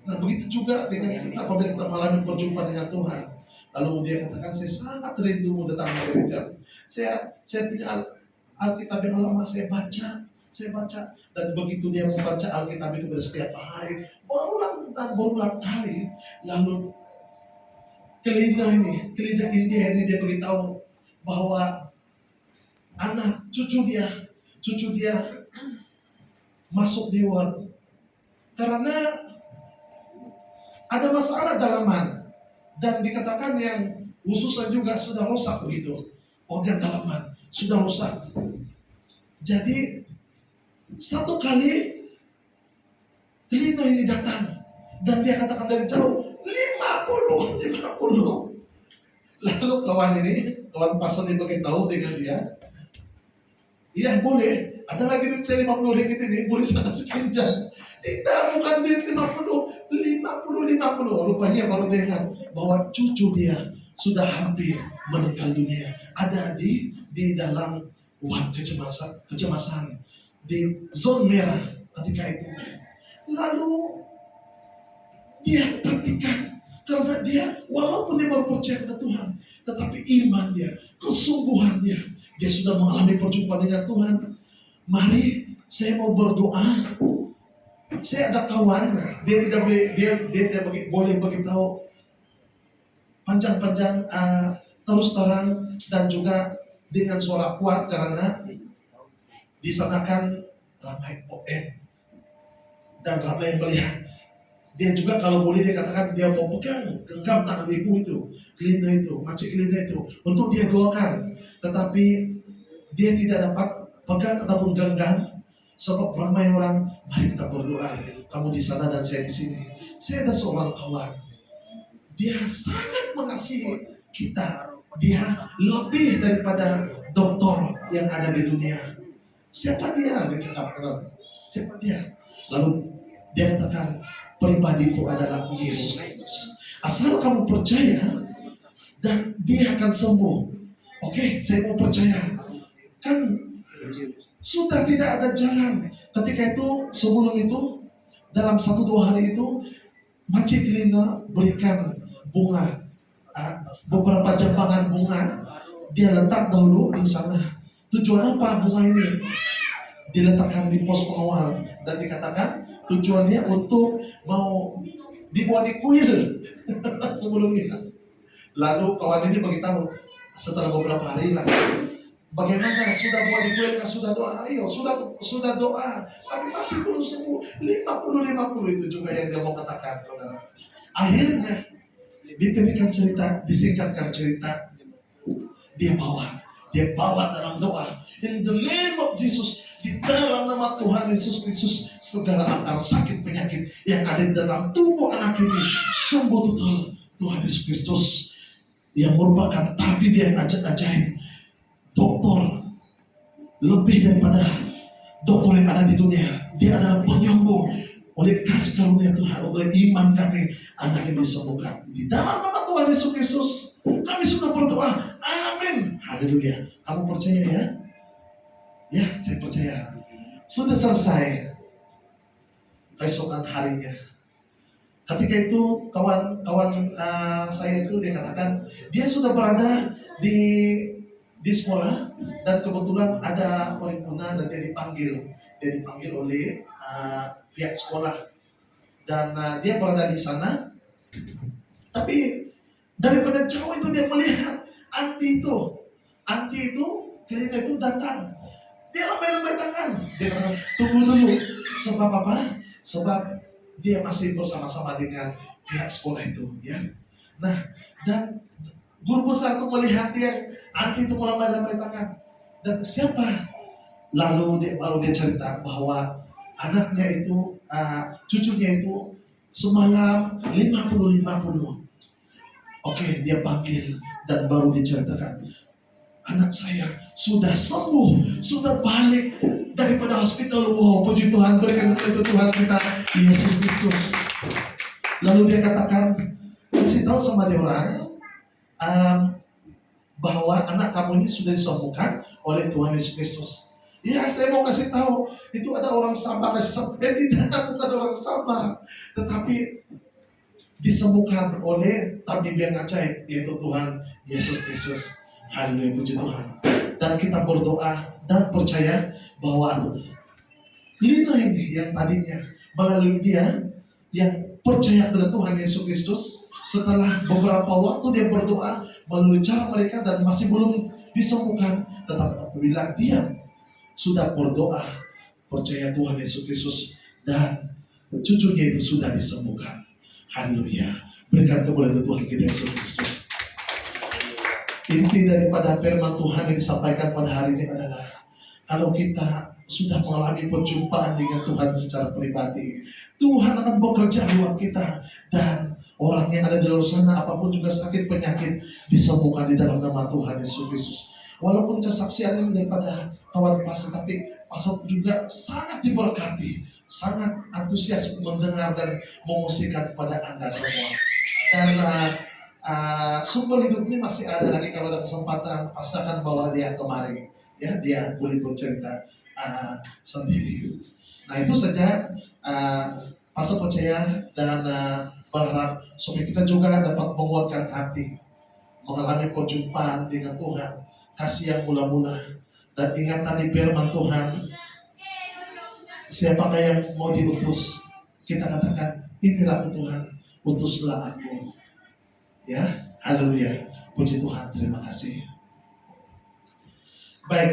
Nah begitu juga dengan kita apabila kita mengalami perjumpaan dengan Tuhan. Lalu dia katakan, saya sangat rindu datang ke gereja. Saya punya Alkitab yang lama, saya baca. Dan begitu dia membaca Alkitab itu pada setiap hari, berulang kali. Lalu kelinda India ini dia beritahu bahwa cucu dia masuk di ward karena ada masalah dalaman, dan dikatakan yang ususnya juga sudah rusak begitu, organ dalaman sudah rusak. Jadi satu kali kelinda ini datang dan dia katakan dari jauh 50. Lalu kawan pastor ini beritahu dengan dia, iya boleh, ada lagi duit saya 50 ringgit ini, boleh sana sekinjal. Tidak, bukan duit 50. Rupanya baru dia ingat bahwa cucu dia sudah hampir meninggal dunia. Ada di dalam kecemasan di zona merah ketika itu. Lalu dia perhatikan, karena dia walaupun dia baru percaya kepada Tuhan, tetapi iman dia, kesungguhan dia sudah mengalami perjumpaan dengan Tuhan. Mari saya mau berdoa. Saya ada kawan, dia tidak boleh beritahu panjang-panjang, terus terang, dan juga dengan suara kuat, karena di sana kan ramai OM dan ramai melihat. Dia juga kalau boleh dia katakan dia mau genggam tangan ibu itu, makcik kelinda itu, untuk dia doakan. Tetapi dia tidak dapat pegang ataupun genggam, sebab ramai orang. Mari kita berdoa. Kamu di sana dan saya di sini. Saya ada seorang kawan. Dia sangat mengasihi kita. Dia lebih daripada dokter yang ada di dunia. Siapa dia? Dia cakap, siapa dia? Lalu dia katakan, pribadi itu adalah Yesus Kristus. Asal kamu percaya dan dia akan sembuh. Oke, saya mau percaya. Kan sudah tidak ada jalan. Ketika itu, sebelum itu, dalam 1-2 hari itu, Makcik Kelinda berikan bunga, beberapa jambangan bunga. Dia letak dahulu di sana. Tujuan apa bunga ini? Diletakkan di pos pengawal, dan dikatakan tujuannya untuk mau dibuat di kuil sebelumnya. Lalu kawan ini beritahu setelah beberapa hari lagi, bagaimana sudah buat di kuil, sudah doa, ayo sudah doa, tapi masih belum sembuh. 50 itu juga yang dia mau katakan, saudara. Akhirnya disingkatkan cerita, dia bawa dalam doa, in the name of Jesus, di dalam nama Tuhan Yesus Kristus, segala akar sakit penyakit yang ada di dalam tubuh anak ini sembuh total. Tuhan Yesus Kristus yang merupakan tabib yang ajaib, dokter lebih daripada dokter yang ada di dunia. Dia adalah penyembuh. Oleh kasih karunia Tuhan, oleh iman kami, anak ini disembuhkan. Di dalam nama Tuhan Yesus Kristus, kami sudah berdoa. Amin. Haleluya. Kamu percaya ya? Ya, saya percaya. Sudah selesai. Keesokan harinya, ketika itu kawan-kawan saya itu dia katakan dia sudah berada di sekolah, dan kebetulan ada paripurna dan dia dipanggil oleh pihak sekolah, dan dia berada di sana. Tapi daripada jauh itu dia melihat anti itu Kelinda itu datang. Dia lembai-lembai tangan. Dia katakan, tunggu dulu. Sebab apa? Sebab dia masih bersama-sama dengan pihak sekolah itu, ya. Nah, dan guru besar itu melihat dia anti itu melambai-lambai tangan. Dan siapa? Lalu dia cerita bahwa anaknya itu, cucunya itu semalam 50. Oke, dia panggil dan baru diceritakan, anak saya sudah sembuh, sudah balik daripada hospital. Wow, puji Tuhan, berikan itu Tuhan kita Yesus Kristus. Lalu dia katakan, kasih tahu sama dia orang, bahwa anak kamu ini sudah disembuhkan oleh Tuhan Yesus Kristus. Ya, saya mau kasih tahu, itu ada orang Sabah kasih Sabah. Tidak, bukan orang Sabah, tetapi disembuhkan oleh tabib yang ajaib, yaitu Tuhan Yesus Kristus. Haleluya, puji Tuhan. Dan kita berdoa dan percaya bahwa Lina ini yang tadinya melalui dia yang percaya pada Tuhan Yesus Kristus, setelah beberapa waktu dia berdoa melalui cara mereka dan masih belum disembuhkan, tetapi apabila dia sudah berdoa percaya Tuhan Yesus Kristus dan cucunya itu sudah disembuhkan. Haleluya. Berikan kemuliaan Tuhan kita Yesus Kristus. Inti daripada firman Tuhan yang disampaikan pada hari ini adalah kalau kita sudah mengalami perjumpaan dengan Tuhan secara pribadi, Tuhan akan bekerja lewat kita, dan orang yang ada di luar sana apapun juga sakit penyakit disembuhkan di dalam nama Tuhan Yesus Kristus. Walaupun kesaksiannya daripada kawan pastor, tapi pastor juga sangat diberkati, sangat antusias mendengar dan memusikkan kepada Anda semua. Dan sumber hidup ini masih ada lagi, kalau ada kesempatan pastor akan bawa dia kemari, ya, dia boleh bercerita sendiri. Nah, itu saja pastor percaya dan berharap supaya kita juga dapat menguatkan hati, mengalami perjumpaan dengan Tuhan, kasih yang mula-mula, dan ingat tadi firman Tuhan, siapakah yang mau diutus, kita katakan inilah Tuhan, utuslah aku. Ya, haleluya, puji Tuhan, terima kasih. Baik.